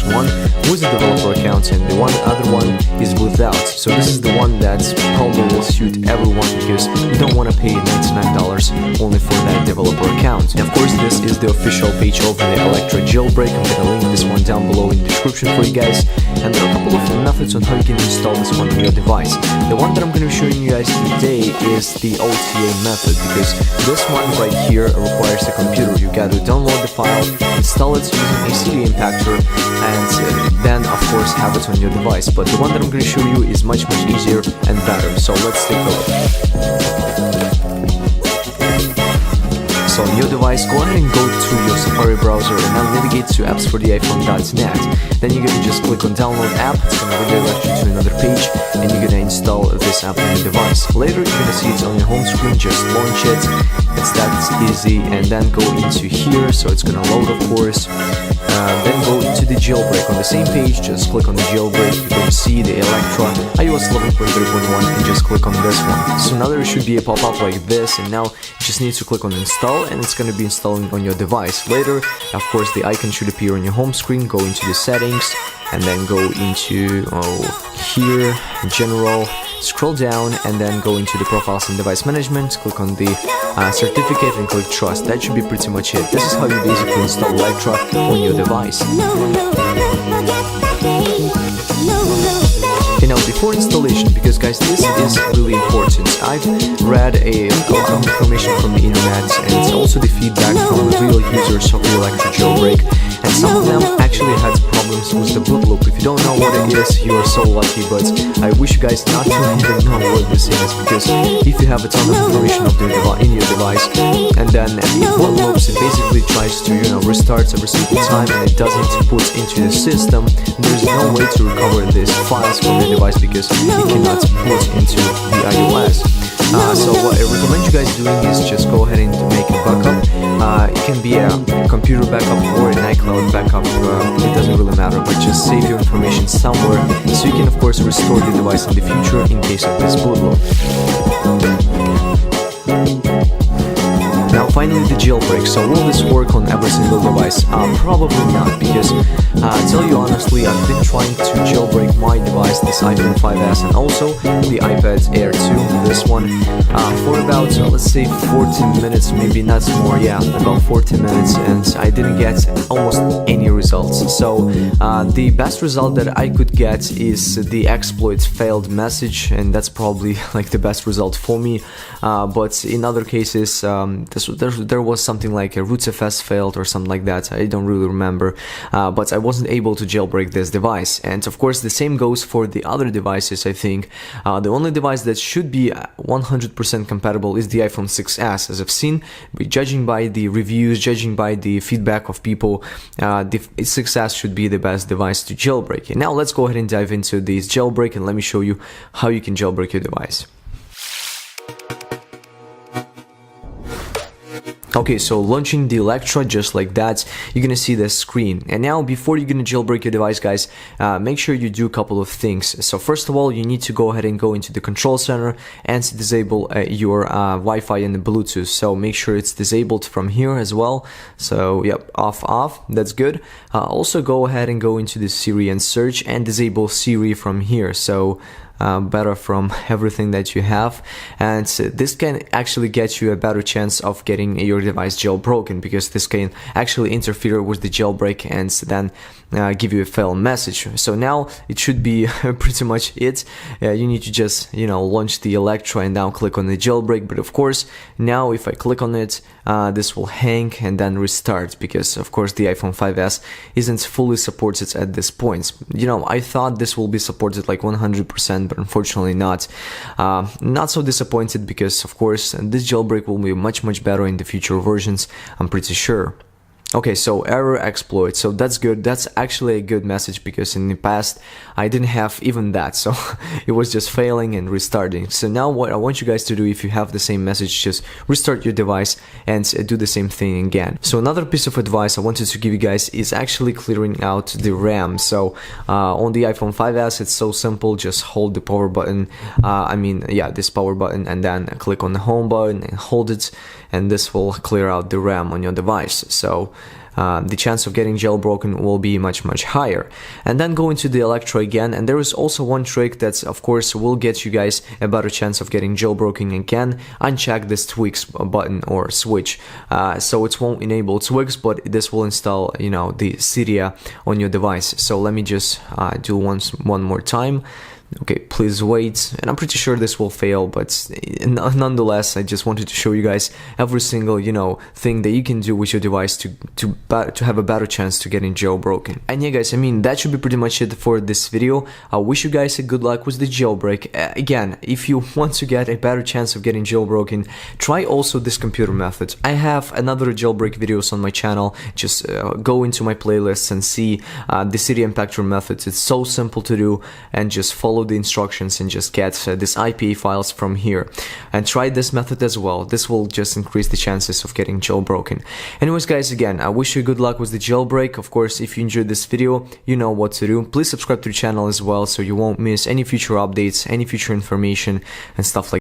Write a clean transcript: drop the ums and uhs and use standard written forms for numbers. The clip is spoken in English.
is one with a developer account and the other one is without. So this is the one that probably will suit everyone because you don't want to pay $99 only for that developer account. And of course, this is the official page of the Electra Jailbreak. I'm gonna link this one down below in the description for you guys. And there are a couple of methods on how you can install this one on your device. The one that I'm going to be showing you guys today is the OTA method, because this one right here requires a computer. You got to download the file, install it using a Siri impactor, and then of course have it on your device. But the one that I'm going to show you is much easier and better. So let's take a look. So on your device, go ahead and go to your Safari browser and now navigate to appsfortheiphone.net. Then you're gonna just click on download app. It's gonna redirect you to another page and you're gonna install this app on your device. Later you're gonna see it on your home screen, just launch it. It's that easy, and then go into here, so it's gonna load of course. Then go into the jailbreak. On the same page, just click on the jailbreak. You're going to see the Electra iOS 11.4.1 and just click on this one. So now there should be a pop-up like this, and now you just need to click on install and it's going to be installing on your device. Later, of course, the icon should appear on your home screen. Go into the settings and then go into here, general, scroll down and then go into the profiles and device management, click on the certificate and click trust. That should be pretty much it. This is how you basically install Electra on your device. Okay, now before installation, because guys, this is really important. I've read a lot of information from the internet and also the feedback from real users of the Electra Jailbreak, and some of them actually had problems with the boot loop. If you don't know what it is, you are so lucky, but I wish you guys not to even know what this is, because if you have a ton of information in your device and then it boot loops, it basically tries to restart every single time and it doesn't put into the system. There's no way to recover these files from your device because it cannot put into the iOS. So what I recommend you guys doing is just go ahead and make a backup. It can be a computer backup or an iCloud backup, it doesn't really matter, but just save your information somewhere so you can of course restore the device in the future in case of this boot loop. Now finally the jailbreak. So will this work on every single device? Probably not, because to tell you honestly, I've been trying to jailbreak my device, this iPhone 5S and also the iPad Air 2, this one, for about let's say 14 minutes, maybe not more, yeah, about 14 minutes, and I didn't get almost any results. So the best result that I could get is the exploit failed message, and that's probably like the best result for me, but in other cases there was something like a rootfs failed or something like that. I don't really remember, but I wasn't able to jailbreak this device. And of course the same goes for the other devices. I think the only device that should be 100% compatible is the iPhone 6s, as I've seen, judging by the reviews, judging by the feedback of people. The 6s should be the best device to jailbreak. And now let's go ahead and dive into this jailbreak and let me show you how you can jailbreak your device. Okay, so launching the Electra just like that, you're gonna see this screen. And now before you're gonna jailbreak your device, guys, make sure you do a couple of things. So first of all, you need to go ahead and go into the control center and disable your Wi-Fi and the Bluetooth. So make sure it's disabled from here as well. So yep, off, that's good. Also go ahead and go into the Siri and search and disable Siri from here. So better from everything that you have, and this can actually get you a better chance of getting your device jailbroken, because this can actually interfere with the jailbreak and then give you a fail message. So now it should be pretty much it. You need to just launch the Electra and now click on the jailbreak. But of course now if I click on it, this will hang and then restart, because of course the iPhone 5s isn't fully supported at this point. I thought this will be supported like 100%, but unfortunately not. Not so disappointed, because of course this jailbreak will be much better in the future versions, I'm pretty sure. Okay, so error exploit, so that's good. That's actually a good message, because in the past I didn't have even that, so it was just failing and restarting. So now what I want you guys to do, if you have the same message, just restart your device and do the same thing again. So another piece of advice I wanted to give you guys is actually clearing out the RAM. So on the iPhone 5s it's so simple, just hold the power button, this power button, and then click on the home button and hold it, and this will clear out the RAM on your device. So the chance of getting jailbroken will be much higher. And then go into the Electro again, and there is also one trick that's of course will get you guys a better chance of getting jailbroken again. Uncheck this tweaks button or switch, so it won't enable tweaks, but this will install, you know, the Siri on your device. So let me just do one more time. Okay, please wait, and I'm pretty sure this will fail, but nonetheless, I just wanted to show you guys every single, you know, thing that you can do with your device to have a better chance to getting jailbroken. And yeah, guys, I mean, that should be pretty much it for this video. I wish you guys a good luck with the jailbreak. Again, if you want to get a better chance of getting jailbroken, try also this computer method. I have another jailbreak videos on my channel. Just go into my playlists and see the Siri impactor methods. It's so simple to do, and just follow the instructions and just get this IPA files from here, and try this method as well. This will just increase the chances of getting jailbroken. Anyways, guys, again, I wish you good luck with the jailbreak. Of course, if you enjoyed this video, you know what to do. Please subscribe to the channel as well, so you won't miss any future updates, any future information and stuff like that.